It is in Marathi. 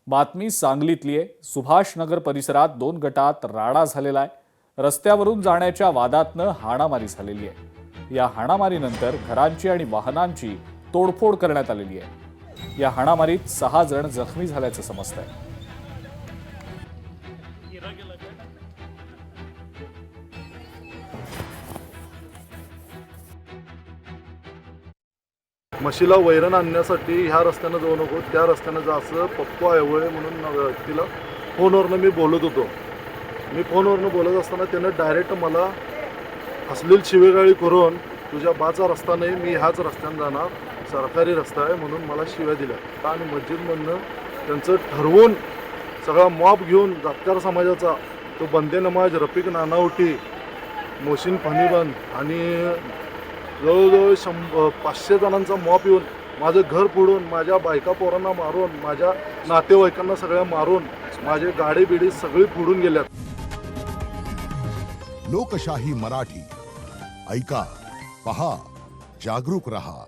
बातमी सांगलीतली आहे। सुभाषनगर परिसरात दोन गटात राडा झालेला आहे। रस्त्यावरून जाण्याच्या वादातनं हाणामारी झालेली आहे। या हाणामारीनंतर घरांची आणि वाहनांची तोडफोड करण्यात आलेली आहे। या हाणामारीत 6 जण जखमी झाल्याचं समजतंय। म्हशीला वैरण आणण्यासाठी ह्या रस्त्यानं जाऊ नको, त्या रस्त्यानं जा असं पप्पू आहे वय म्हणून तिला फोनवरनं मी बोलत होतो। मी फोनवरनं बोलत असताना त्यानं डायरेक्ट मला अश्लील शिवेगाळी करून तुझ्या बाचा रस्ता नाही, मी ह्याच रस्त्यानं जाणार, सरकारी रस्ता आहे म्हणून मला शिव्या दिल्या। आणि मस्जिदमधनं त्यांचं ठरवून सगळा मॉब घेऊन जातकार समाजाचा तो बंदे नमाज, रफिक नानावटी, मोहसिन फनीबंद आणि जवळजवळ 500 जणांचा मॉब येऊन माझं घर फोडून, माझ्या बायका पोरांना मारून, माझ्या नातेवाईकांना सगळ्या मारून, माझे गाडी बिडी सगळी फोडून गेल्यात। लोकशाही मराठी ऐका, पहा, जागरूक रहा।